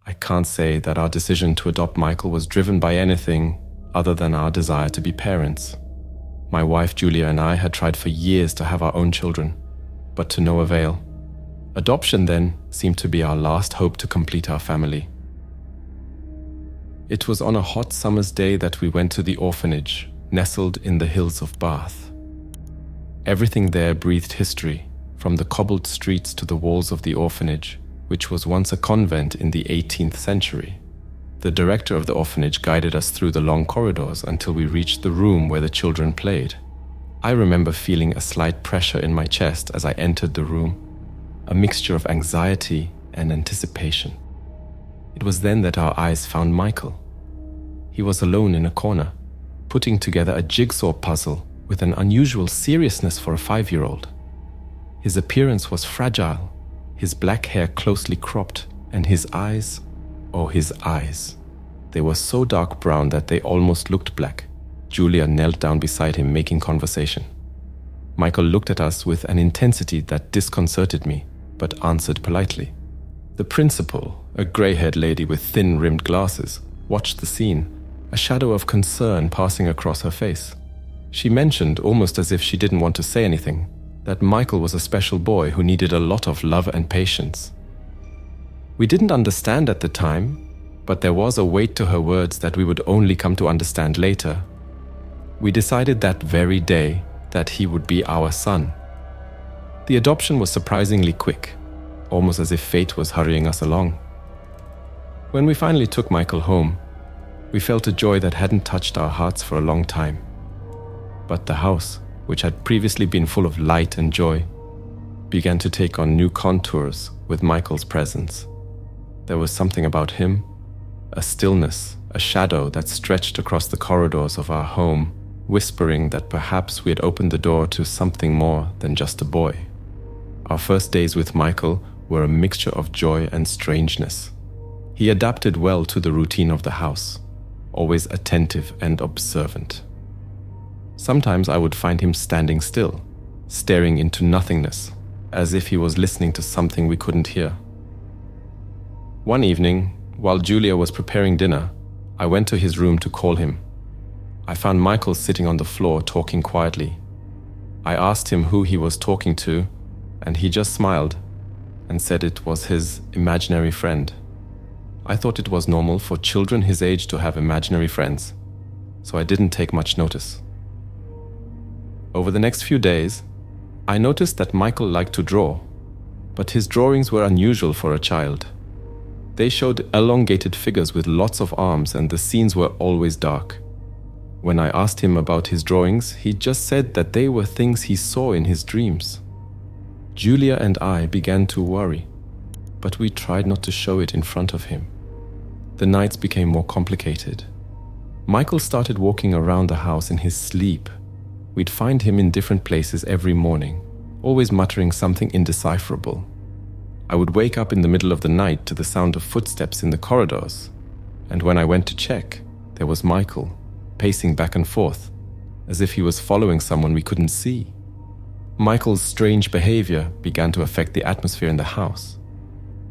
I can't say that our decision to adopt Michael was driven by anything other than our desire to be parents. My wife Julia and I had tried for years to have our own children, but to no avail. Adoption then seemed to be our last hope to complete our family. It was on a hot summer's day that we went to the orphanage, nestled in the hills of Bath. Everything there breathed history, from the cobbled streets to the walls of the orphanage, which was once a convent in the 18th century. The director of the orphanage guided us through the long corridors until we reached the room where the children played. I remember feeling a slight pressure in my chest as I entered the room, a mixture of anxiety and anticipation. It was then that our eyes found Michael. He was alone in a corner, putting together a jigsaw puzzle with an unusual seriousness for a 5-year-old. His appearance was fragile, his black hair closely cropped, and his eyes, they were so dark brown that they almost looked black. Julia knelt down beside him, making conversation. Michael looked at us with an intensity that disconcerted me, but answered politely. The principal, a grey-haired lady with thin-rimmed glasses, watched the scene, a shadow of concern passing across her face. She mentioned, almost as if she didn't want to say anything, that Michael was a special boy who needed a lot of love and patience. We didn't understand at the time, but there was a weight to her words that we would only come to understand later. We decided that very day that he would be our son. The adoption was surprisingly quick, almost as if fate was hurrying us along. When we finally took Michael home, we felt a joy that hadn't touched our hearts for a long time. But the house, which had previously been full of light and joy, began to take on new contours with Michael's presence. There was something about him, a stillness, a shadow that stretched across the corridors of our home, whispering that perhaps we had opened the door to something more than just a boy. Our first days with Michael were a mixture of joy and strangeness. He adapted well to the routine of the house, always attentive and observant. Sometimes I would find him standing still, staring into nothingness, as if he was listening to something we couldn't hear. One evening, while Julia was preparing dinner, I went to his room to call him. I found Michael sitting on the floor talking quietly. I asked him who he was talking to, and he just smiled and said it was his imaginary friend. I thought it was normal for children his age to have imaginary friends, so I didn't take much notice. Over the next few days, I noticed that Michael liked to draw, but his drawings were unusual for a child. They showed elongated figures with lots of arms, and the scenes were always dark. When I asked him about his drawings, he just said that they were things he saw in his dreams. Julia and I began to worry, but we tried not to show it in front of him. The nights became more complicated. Michael started walking around the house in his sleep. We'd find him in different places every morning, always muttering something indecipherable. I would wake up in the middle of the night to the sound of footsteps in the corridors, and when I went to check, there was Michael, pacing back and forth, as if he was following someone we couldn't see. Michael's strange behavior began to affect the atmosphere in the house.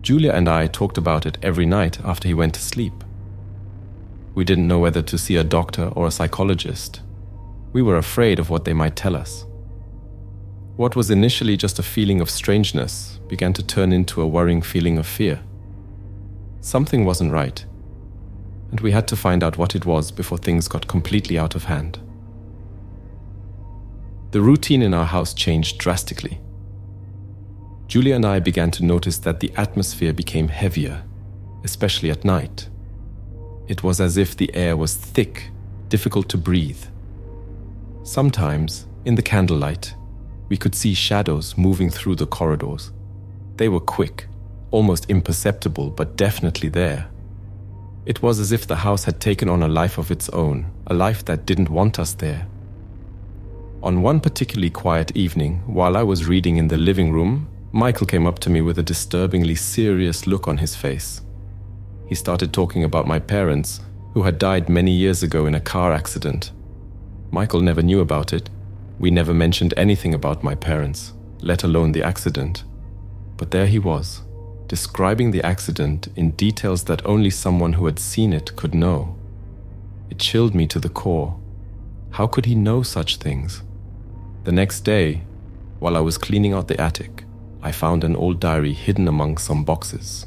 Julia and I talked about it every night after he went to sleep. We didn't know whether to see a doctor or a psychologist. We were afraid of what they might tell us. What was initially just a feeling of strangeness began to turn into a worrying feeling of fear. Something wasn't right, and we had to find out what it was before things got completely out of hand. The routine in our house changed drastically. Julia and I began to notice that the atmosphere became heavier, especially at night. It was as if the air was thick, difficult to breathe. Sometimes, in the candlelight, we could see shadows moving through the corridors. They were quick, almost imperceptible, but definitely there. It was as if the house had taken on a life of its own, a life that didn't want us there. On one particularly quiet evening, while I was reading in the living room, Michael came up to me with a disturbingly serious look on his face. He started talking about my parents, who had died many years ago in a car accident. Michael never knew about it. We never mentioned anything about my parents, let alone the accident. But there he was, describing the accident in details that only someone who had seen it could know. It chilled me to the core. How could he know such things? The next day, while I was cleaning out the attic, I found an old diary hidden among some boxes.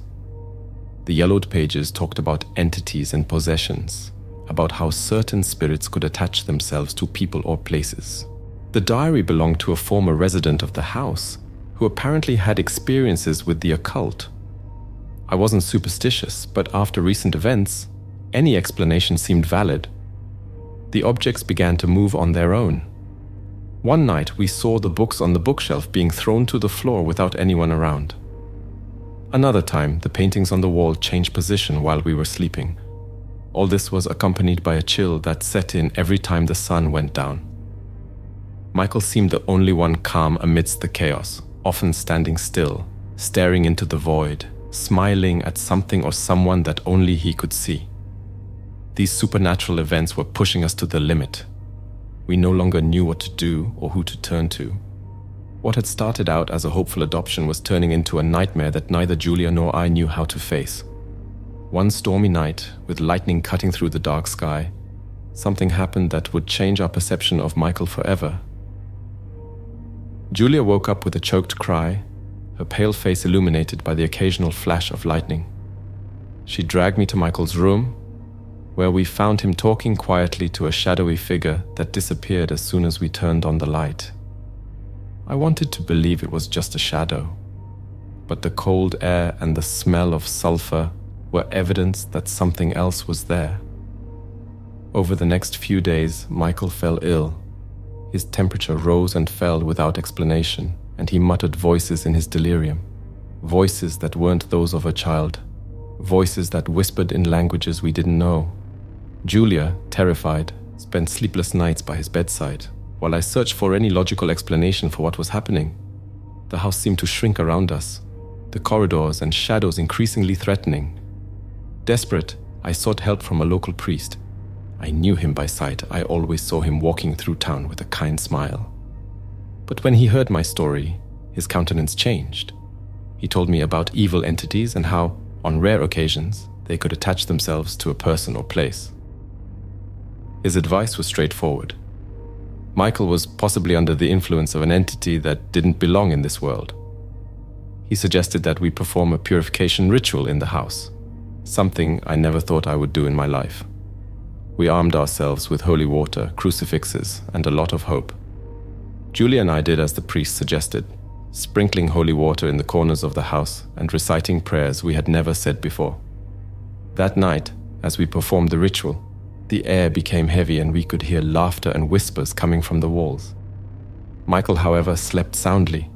The yellowed pages talked about entities and possessions, about how certain spirits could attach themselves to people or places. The diary belonged to a former resident of the house, who apparently had experiences with the occult. I wasn't superstitious, but after recent events, any explanation seemed valid. The objects began to move on their own. One night, we saw the books on the bookshelf being thrown to the floor without anyone around. Another time, the paintings on the wall changed position while we were sleeping. All this was accompanied by a chill that set in every time the sun went down. Michael seemed the only one calm amidst the chaos, often standing still, staring into the void, smiling at something or someone that only he could see. These supernatural events were pushing us to the limit. We no longer knew what to do or who to turn to. What had started out as a hopeful adoption was turning into a nightmare that neither Julia nor I knew how to face. One stormy night, with lightning cutting through the dark sky, something happened that would change our perception of Michael forever. Julia woke up with a choked cry, her pale face illuminated by the occasional flash of lightning. She dragged me to Michael's room, where we found him talking quietly to a shadowy figure that disappeared as soon as we turned on the light. I wanted to believe it was just a shadow, but the cold air and the smell of sulfur were evidence that something else was there. Over the next few days, Michael fell ill. His temperature rose and fell without explanation, and he muttered voices in his delirium. Voices that weren't those of a child. Voices that whispered in languages we didn't know. Julia, terrified, spent sleepless nights by his bedside, while I searched for any logical explanation for what was happening. The house seemed to shrink around us, the corridors and shadows increasingly threatening. Desperate, I sought help from a local priest. I knew him by sight. I always saw him walking through town with a kind smile. But when he heard my story, his countenance changed. He told me about evil entities and how, on rare occasions, they could attach themselves to a person or place. His advice was straightforward. Michael was possibly under the influence of an entity that didn't belong in this world. He suggested that we perform a purification ritual in the house, something I never thought I would do in my life. We armed ourselves with holy water, crucifixes, and a lot of hope. Julia and I did as the priest suggested, sprinkling holy water in the corners of the house and reciting prayers we had never said before. That night, as we performed the ritual, the air became heavy and we could hear laughter and whispers coming from the walls. Michael, however, slept soundly,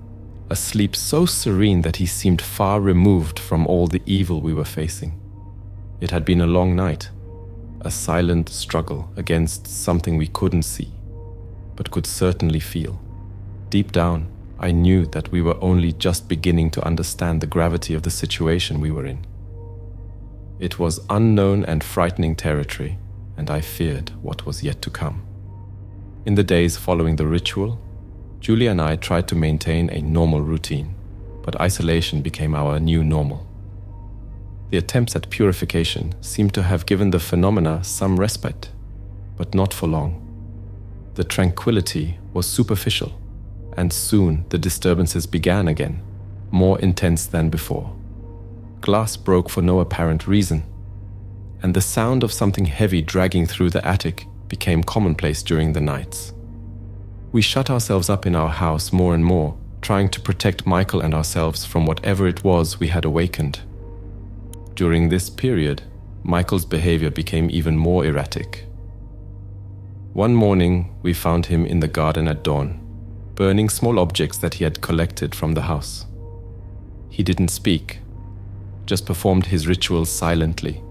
a sleep so serene that he seemed far removed from all the evil we were facing. It had been a long night, a silent struggle against something we couldn't see, but could certainly feel. Deep down, I knew that we were only just beginning to understand the gravity of the situation we were in. It was unknown and frightening territory, and I feared what was yet to come. In the days following the ritual, Julia and I tried to maintain a normal routine, but isolation became our new normal. The attempts at purification seemed to have given the phenomena some respite, but not for long. The tranquility was superficial, and soon the disturbances began again, more intense than before. Glass broke for no apparent reason, and the sound of something heavy dragging through the attic became commonplace during the nights. We shut ourselves up in our house more and more, trying to protect Michael and ourselves from whatever it was we had awakened. During this period, Michael's behavior became even more erratic. One morning, we found him in the garden at dawn, burning small objects that he had collected from the house. He didn't speak, just performed his rituals silently,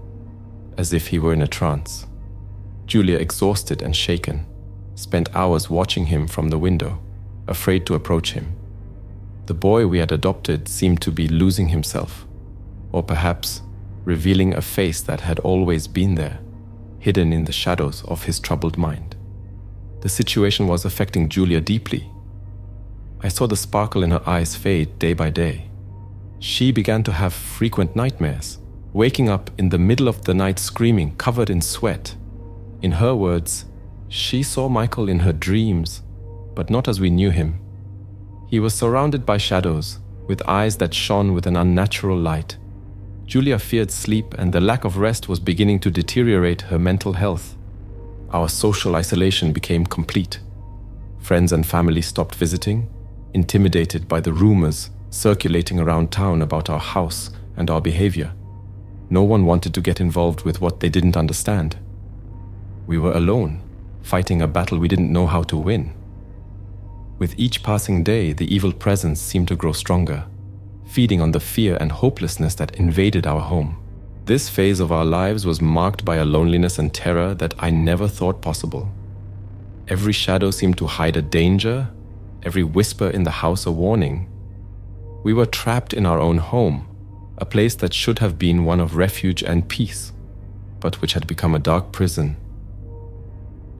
as if he were in a trance. Julia, exhausted and shaken, spent hours watching him from the window, afraid to approach him. The boy we had adopted seemed to be losing himself, or perhaps revealing a face that had always been there, hidden in the shadows of his troubled mind. The situation was affecting Julia deeply. I saw the sparkle in her eyes fade day by day. She began to have frequent nightmares, waking up in the middle of the night screaming, covered in sweat. In her words, she saw Michael in her dreams, but not as we knew him. He was surrounded by shadows, with eyes that shone with an unnatural light. Julia feared sleep, and the lack of rest was beginning to deteriorate her mental health. Our social isolation became complete. Friends and family stopped visiting, intimidated by the rumors circulating around town about our house and our behavior. No one wanted to get involved with what they didn't understand. We were alone, fighting a battle we didn't know how to win. With each passing day, the evil presence seemed to grow stronger, feeding on the fear and hopelessness that invaded our home. This phase of our lives was marked by a loneliness and terror that I never thought possible. Every shadow seemed to hide a danger, every whisper in the house a warning. We were trapped in our own home, a place that should have been one of refuge and peace, but which had become a dark prison.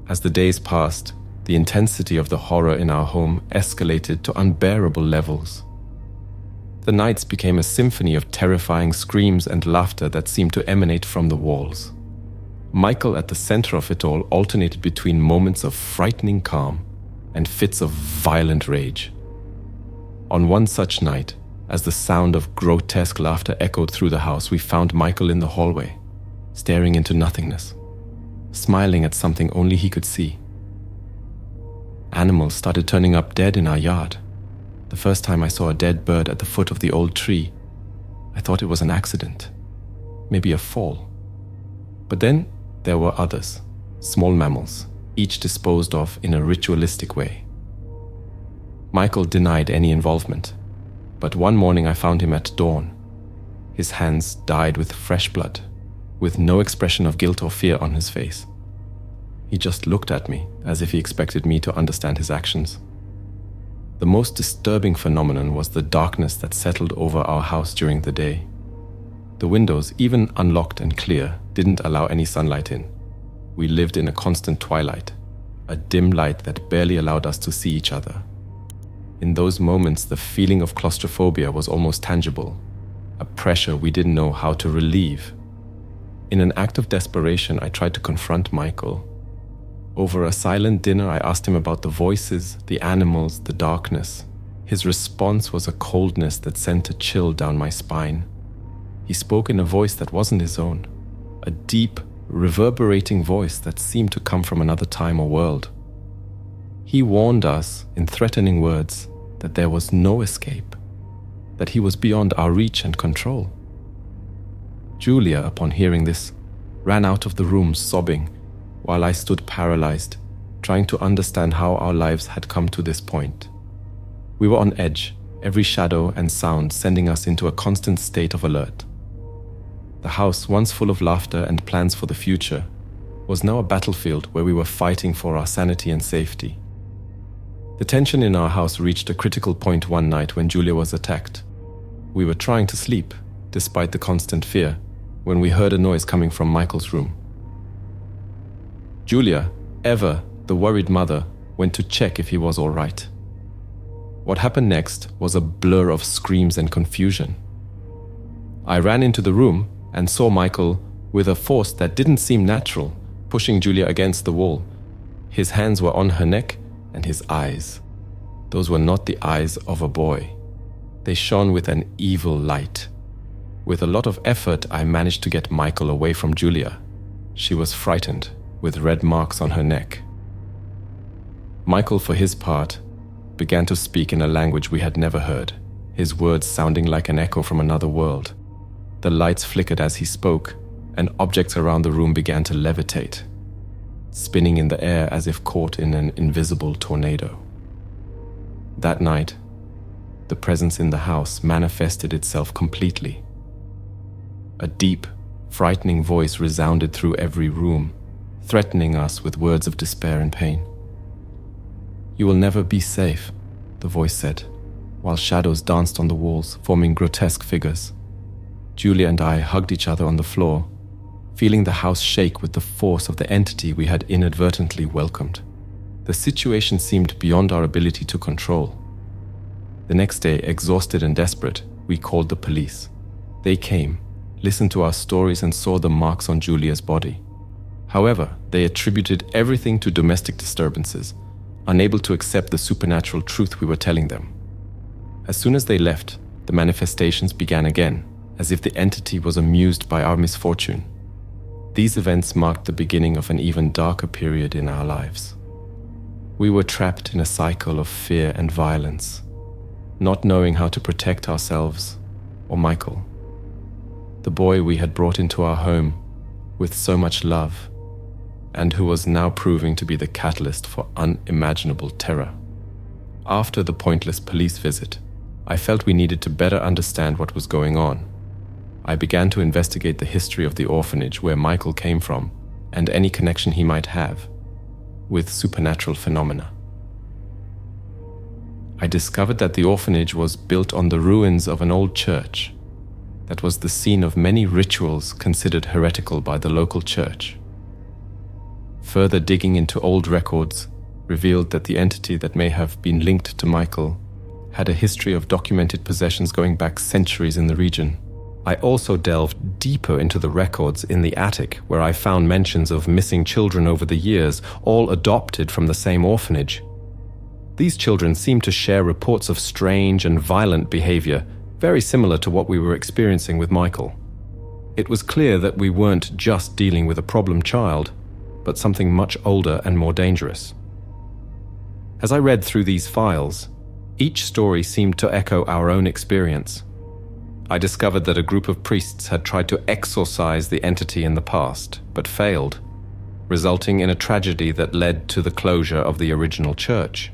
As the days passed, the intensity of the horror in our home escalated to unbearable levels. The nights became a symphony of terrifying screams and laughter that seemed to emanate from the walls. Michael, at the center of it all, alternated between moments of frightening calm and fits of violent rage. On one such night, as the sound of grotesque laughter echoed through the house, we found Michael in the hallway, staring into nothingness, smiling at something only he could see. Animals started turning up dead in our yard. The first time I saw a dead bird at the foot of the old tree, I thought it was an accident, maybe a fall. But then there were others, small mammals, each disposed of in a ritualistic way. Michael denied any involvement, but one morning I found him at dawn. His hands dyed with fresh blood, with no expression of guilt or fear on his face. He just looked at me as if he expected me to understand his actions. The most disturbing phenomenon was the darkness that settled over our house during the day. The windows, even unlocked and clear, didn't allow any sunlight in. We lived in a constant twilight, a dim light that barely allowed us to see each other. In those moments, the feeling of claustrophobia was almost tangible, a pressure we didn't know how to relieve. In an act of desperation, I tried to confront Michael. Over a silent dinner, I asked him about the voices, the animals, the darkness. His response was a coldness that sent a chill down my spine. He spoke in a voice that wasn't his own, a deep, reverberating voice that seemed to come from another time or world. He warned us, in threatening words, that there was no escape, that he was beyond our reach and control. Julia, upon hearing this, ran out of the room sobbing, while I stood paralyzed, trying to understand how our lives had come to this point. We were on edge, every shadow and sound sending us into a constant state of alert. The house, once full of laughter and plans for the future, was now a battlefield where we were fighting for our sanity and safety. The tension in our house reached a critical point one night when Julia was attacked. We were trying to sleep, despite the constant fear, when we heard a noise coming from Michael's room. Julia, ever the worried mother, went to check if he was all right. What happened next was a blur of screams and confusion. I ran into the room and saw Michael, with a force that didn't seem natural, pushing Julia against the wall. His hands were on her neck and his eyes. Those were not the eyes of a boy. They shone with an evil light. With a lot of effort, I managed to get Michael away from Julia. She was frightened, with red marks on her neck. Michael, for his part, began to speak in a language we had never heard, his words sounding like an echo from another world. The lights flickered as he spoke, and objects around the room began to levitate, spinning in the air as if caught in an invisible tornado. That night, the presence in the house manifested itself completely. A deep, frightening voice resounded through every room, threatening us with words of despair and pain. "You will never be safe," the voice said, while shadows danced on the walls, forming grotesque figures. Julia and I hugged each other on the floor, feeling the house shake with the force of the entity we had inadvertently welcomed. The situation seemed beyond our ability to control. The next day, exhausted and desperate, We called the police. They came, listened to our stories, and saw the marks on Julia's body. However, they attributed everything to domestic disturbances, unable to accept the supernatural truth we were telling them. As soon as they left, the manifestations began again, as if the entity was amused by our misfortune. These events marked the beginning of an even darker period in our lives. We were trapped in a cycle of fear and violence, not knowing how to protect ourselves or Michael, the boy we had brought into our home with so much love, and who was now proving to be the catalyst for unimaginable terror. After the pointless police visit, I felt we needed to better understand what was going on. I began to investigate the history of the orphanage where Michael came from and any connection he might have with supernatural phenomena. I discovered that the orphanage was built on the ruins of an old church that was the scene of many rituals considered heretical by the local church. Further digging into old records revealed that the entity that may have been linked to Michael had a history of documented possessions going back centuries in the region. I also delved deeper into the records in the attic, where I found mentions of missing children over the years, all adopted from the same orphanage. These children seemed to share reports of strange and violent behavior, very similar to what we were experiencing with Michael. It was clear that we weren't just dealing with a problem child, but something much older and more dangerous. As I read through these files, each story seemed to echo our own experience. I discovered that a group of priests had tried to exorcise the entity in the past, but failed, resulting in a tragedy that led to the closure of the original church.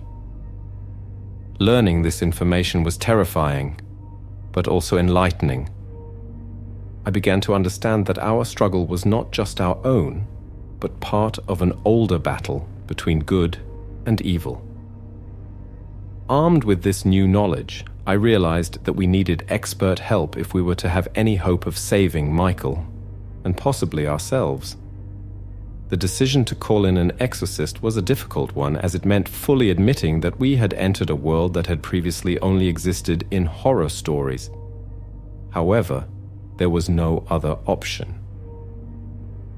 Learning this information was terrifying, but also enlightening. I began to understand that our struggle was not just our own, but part of an older battle between good and evil. Armed with this new knowledge, I realized that we needed expert help if we were to have any hope of saving Michael, and possibly ourselves. The decision to call in an exorcist was a difficult one, as it meant fully admitting that we had entered a world that had previously only existed in horror stories. However, there was no other option.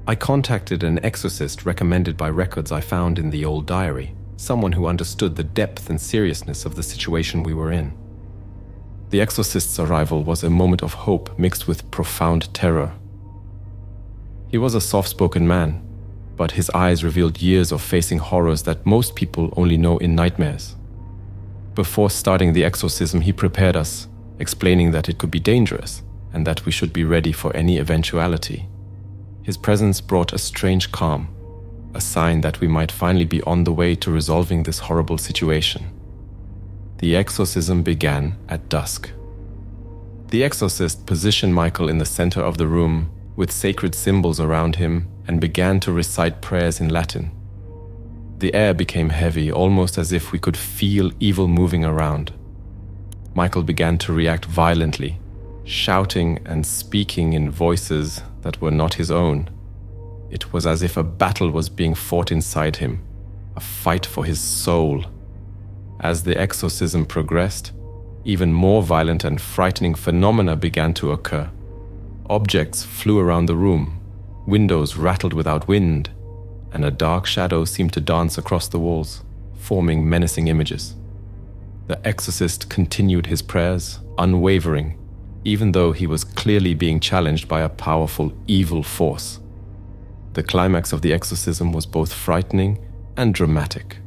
I contacted an exorcist recommended by records I found in the old diary, someone who understood the depth and seriousness of the situation we were in. The exorcist's arrival was a moment of hope mixed with profound terror. He was a soft-spoken man, but his eyes revealed years of facing horrors that most people only know in nightmares. Before starting the exorcism, he prepared us, explaining that it could be dangerous and that we should be ready for any eventuality. His presence brought a strange calm, a sign that we might finally be on the way to resolving this horrible situation. The exorcism began at dusk. The exorcist positioned Michael in the center of the room with sacred symbols around him and began to recite prayers in Latin. The air became heavy, almost as if we could feel evil moving around. Michael began to react violently, shouting and speaking in voices that were not his own. It was as if a battle was being fought inside him, a fight for his soul. As the exorcism progressed, even more violent and frightening phenomena began to occur. Objects flew around the room, windows rattled without wind, and a dark shadow seemed to dance across the walls, forming menacing images. The exorcist continued his prayers, unwavering, even though he was clearly being challenged by a powerful evil force. The climax of the exorcism was both frightening and dramatic.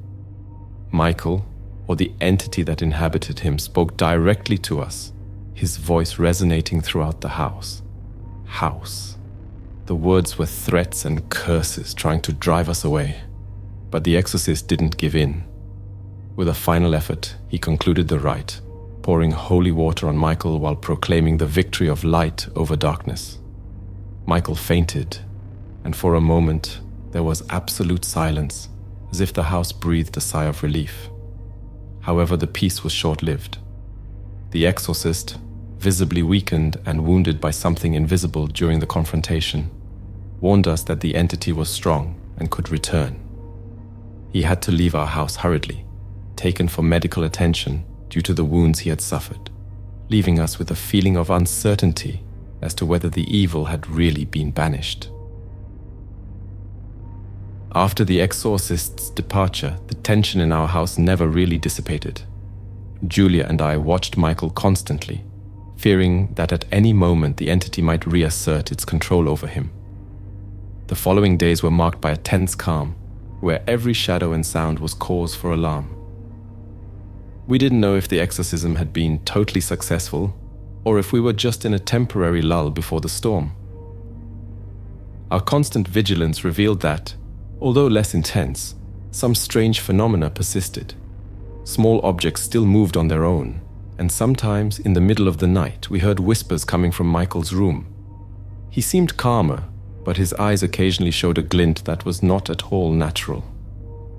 Michael, or the entity that inhabited him, spoke directly to us, his voice resonating throughout the house. House. The words were threats and curses trying to drive us away. But the exorcist didn't give in. With a final effort, he concluded the rite, pouring holy water on Michael while proclaiming the victory of light over darkness. Michael fainted, and for a moment there was absolute silence, as if the house breathed a sigh of relief. However, the peace was short-lived. The exorcist, visibly weakened and wounded by something invisible during the confrontation, warned us that the entity was strong and could return. He had to leave our house hurriedly, taken for medical attention due to the wounds he had suffered. leaving us with a feeling of uncertainty as to whether the evil had really been banished. After the exorcist's departure, the tension in our house never really dissipated. Julia and I watched Michael constantly, fearing that at any moment the entity might reassert its control over him. The following days were marked by a tense calm, where every shadow and sound was cause for alarm. We didn't know if the exorcism had been totally successful, or if we were just in a temporary lull before the storm. Our constant vigilance revealed that, although less intense, some strange phenomena persisted. Small objects still moved on their own, and sometimes in the middle of the night we heard whispers coming from Michael's room. He seemed calmer, but his eyes occasionally showed a glint that was not at all natural.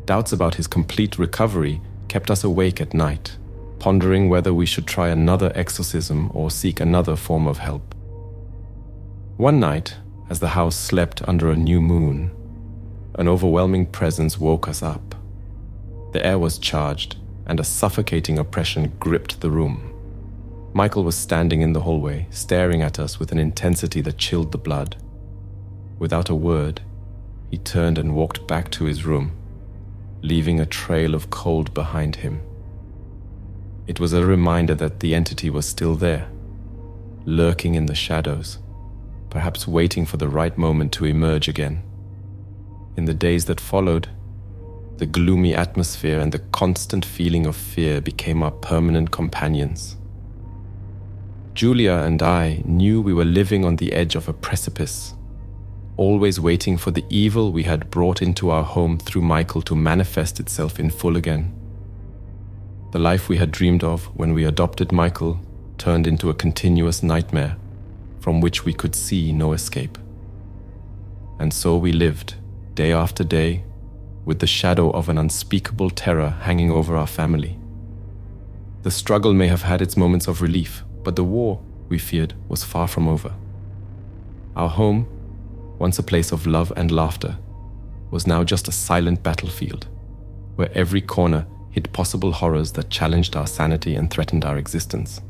Doubts about his complete recovery kept us awake at night, pondering whether we should try another exorcism or seek another form of help. One night, as the house slept under a new moon, an overwhelming presence woke us up. The air was charged, and a suffocating oppression gripped the room. Michael was standing in the hallway, staring at us with an intensity that chilled the blood. Without a word, he turned and walked back to his room, leaving a trail of cold behind him. It was a reminder that the entity was still there, lurking in the shadows, perhaps waiting for the right moment to emerge again. In the days that followed, the gloomy atmosphere and the constant feeling of fear became our permanent companions. Julia and I knew we were living on the edge of a precipice, always waiting for the evil we had brought into our home through Michael to manifest itself in full again. The life we had dreamed of when we adopted Michael turned into a continuous nightmare from which we could see no escape. And so we lived, day after day, with the shadow of an unspeakable terror hanging over our family. The struggle may have had its moments of relief, but the war, we feared, was far from over. Our home, once a place of love and laughter, was now just a silent battlefield, where every corner hid possible horrors that challenged our sanity and threatened our existence.